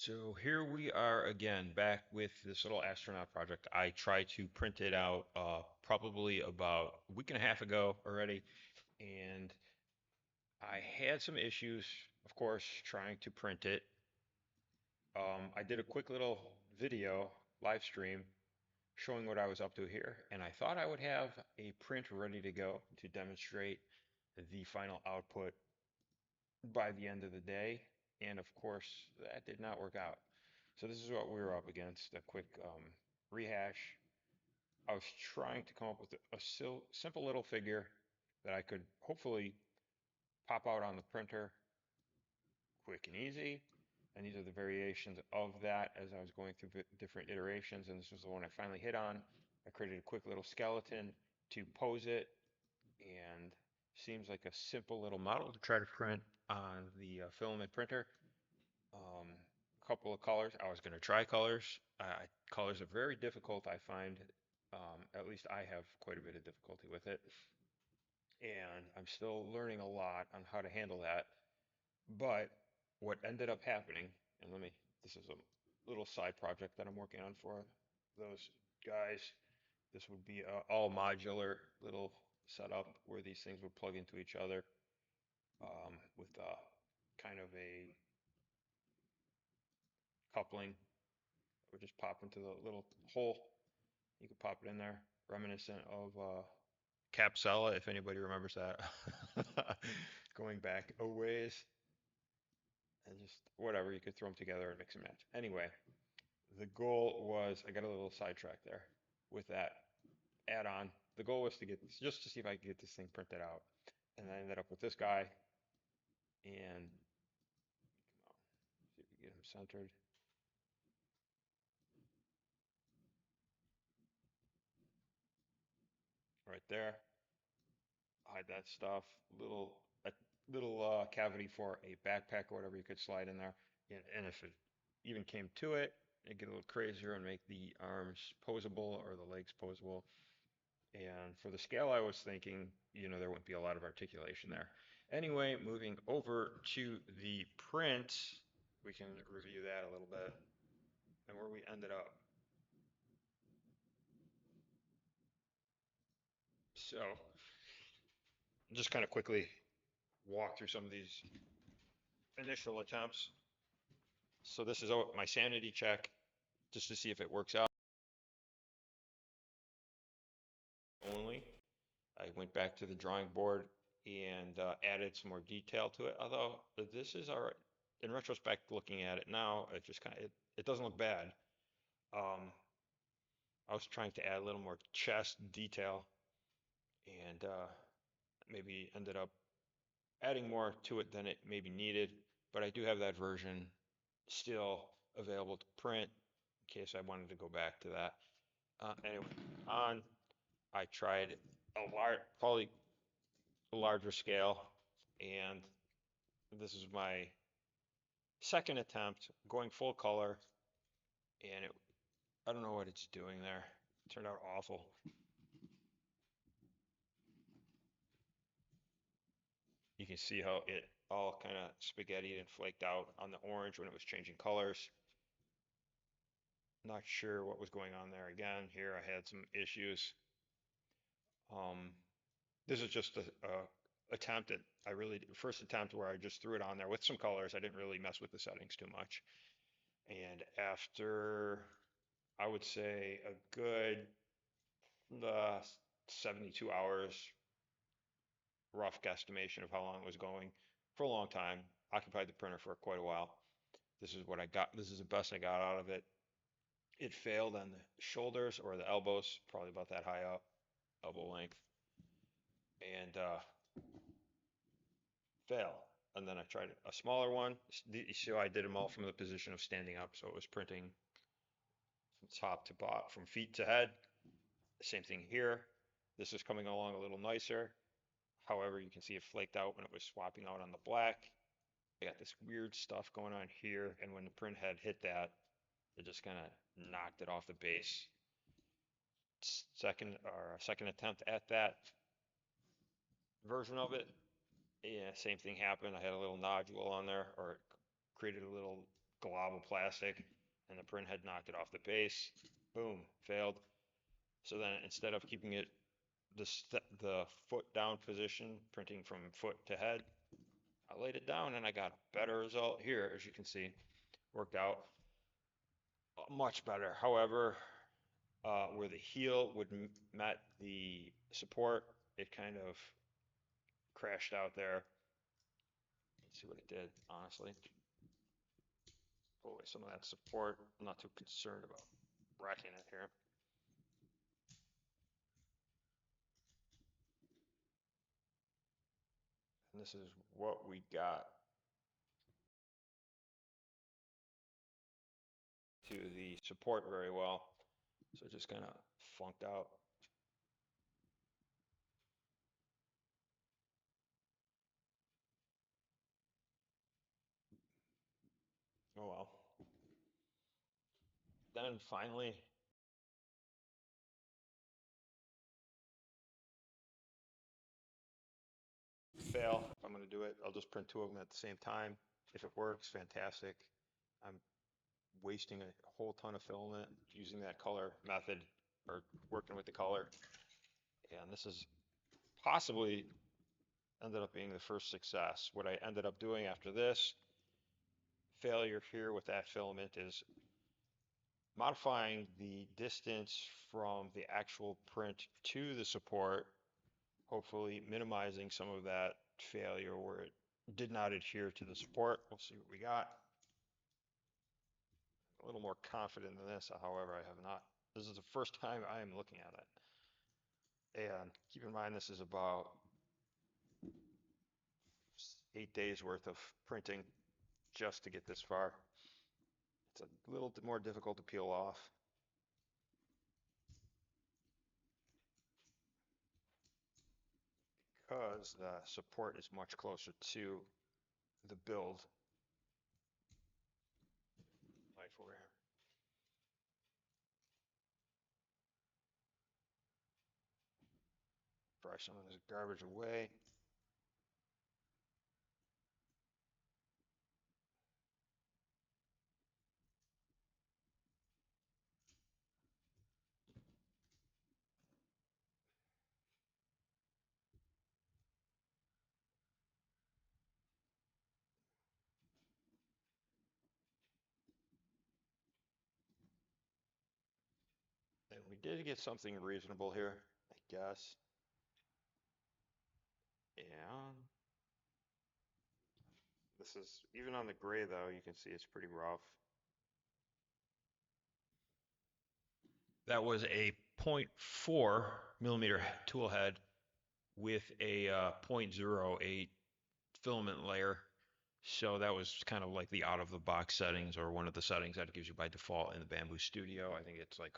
So here we are again, back with this little astronaut project. I tried to print it out probably about a week and a half ago already, and I had some issues, of course, trying to print it. I did a quick little video live stream showing what I was up to here, and I thought I would have a print ready to go to demonstrate the final output by the end of the day. And of course, that did not work out. So this is what we were up against, a quick rehash. I was trying to come up with a simple little figure that I could hopefully pop out on the printer quick and easy. And these are the variations of that as I was going through different iterations. And this was the one I finally hit on. I created a quick little skeleton to pose it, and seems like a simple little model to try to print on the filament printer. A couple of colors. I was going to try colors. Colors are very difficult, I find. At least I have quite a bit of difficulty with it. And I'm still learning a lot on how to handle that. But what ended up happening, and this is a little side project that I'm working on for those guys. This would be a all modular little setup where these things would plug into each other with kind of a coupling. Would just pop into the little hole. You could pop it in there, reminiscent of Capsella, if anybody remembers that. Going back a ways, and just whatever, you could throw them together and mix and match. Anyway, the goal was, I got a little sidetracked there with that add-on. The goal was to get this, just to see if I could get this thing printed out. And I ended up with this guy, and come on, see if we get him centered. Right there. Hide that stuff. A little cavity for a backpack or whatever you could slide in there. And if it even came to it, it'd get a little crazier and make the arms posable or the legs posable. And for the scale, I was thinking, there wouldn't be a lot of articulation there. Anyway, moving over to the print, we can review that a little bit and where we ended up. So, just kind of quickly walk through some of these initial attempts. So this is my sanity check, just to see if it works out only. I went back to the drawing board and added some more detail to it. Although this is all right. In retrospect, looking at it now, it doesn't look bad. Um, I was trying to add a little more chest detail, and maybe ended up adding more to it than it maybe needed. But I do have that version still available to print in case I wanted to go back to that. Anyway, on I tried probably a larger scale, and this is my second attempt going full color, and I don't know what it's doing there. It turned out awful. You can see how it all kind of spaghettied and flaked out on the orange when it was changing colors. Not sure what was going on there. Again, here I had some issues. Um, this is just a attempt at first attempt where I just threw it on there with some colors. I didn't really mess with the settings too much. And after, I would say, a good 72 hours, rough guesstimation of how long it was going, for a long time, occupied the printer for quite a while. This is what I got. This is the best I got out of it. It failed on the shoulders or the elbows, probably about that high up, elbow length, and fail. And then I tried a smaller one. So I did them all from the position of standing up, so it was printing from top to bottom, from feet to head. Same thing here. This is coming along a little nicer. However, you can see it flaked out when it was swapping out on the black. I got this weird stuff going on here, and when the print head hit that, it just kind of knocked it off the base. Second attempt at that version of it, yeah, same thing happened. I had a little nodule on there, or it created a little glob of plastic, and the print had knocked it off the base. Boom, failed. So then instead of keeping it the foot down position, printing from foot to head, I laid it down and I got a better result here, as you can see. Worked out much better. However, where the heel would met the support, it kind of crashed out there. Let's see what it did, honestly. Pull away some of that support. I'm not too concerned about wrecking it here. And this is what we got to the support very well. So it just kind of flunked out. Oh well. Then finally, fail. If I'm going to do it, I'll just print two of them at the same time. If it works, fantastic. I'm wasting a whole ton of filament using that color method or working with the color. And this is possibly ended up being the first success. What I ended up doing after this failure here with that filament is modifying the distance from the actual print to the support, hopefully minimizing some of that failure where it did not adhere to the support. We'll see what we got. A little more confident than this, however, I have not. This is the first time I am looking at it. And keep in mind, this is about 8 days worth of printing just to get this far. It's a little more difficult to peel off. Because the support is much closer to the build. Right for here. Brush some of this garbage away. And we did get something reasonable here, I guess. And this is, even on the gray though, you can see it's pretty rough. That was a 0.4 millimeter tool head with a 0.08 filament layer. So that was kind of like the out of the box settings, or one of the settings that it gives you by default in the Bamboo Studio. I think it's like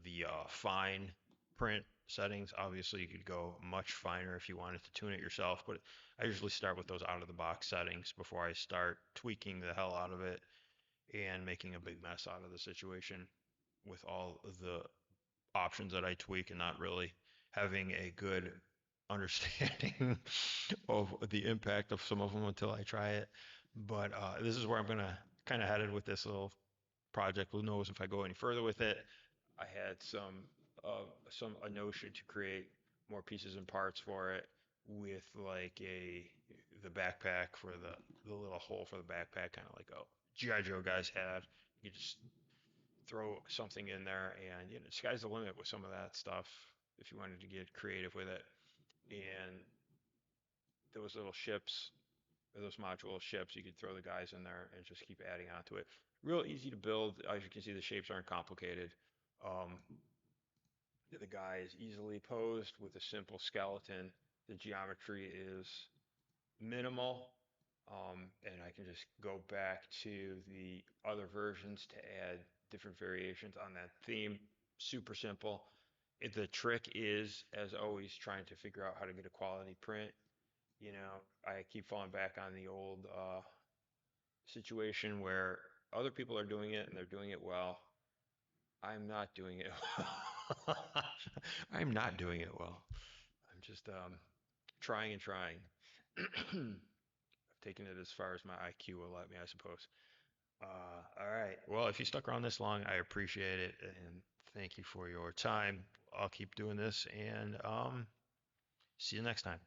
the fine print settings. Obviously, you could go much finer if you wanted to tune it yourself, but I usually start with those out of the box settings before I start tweaking the hell out of it and making a big mess out of the situation with all the options that I tweak and not really having a good understanding of the impact of some of them until I try it. But this is where I'm gonna kind of headed with this little project. Who knows if I go any further with it? I had a notion to create more pieces and parts for it with like the backpack for the little hole for the backpack, kind of like a GI Joe guys had. You just throw something in there, and you know, sky's the limit with some of that stuff if you wanted to get creative with it. And those little ships, or those module ships, you could throw the guys in there and just keep adding onto it. Real easy to build. As you can see, the shapes aren't complicated. Um, the guy is easily posed with a simple skeleton. The geometry is minimal. And I can just go back to the other versions to add different variations on that theme. Super simple. The trick is, as always, trying to figure out how to get a quality print. You know, I keep falling back on the old situation where other people are doing it and they're doing it well. I'm not doing it well. I'm not doing it well. I'm just trying and trying. I've taken it as far as my IQ will let me, I suppose. All right. Well, if you stuck around this long, I appreciate it, and thank you for your time. I'll keep doing this, and see you next time.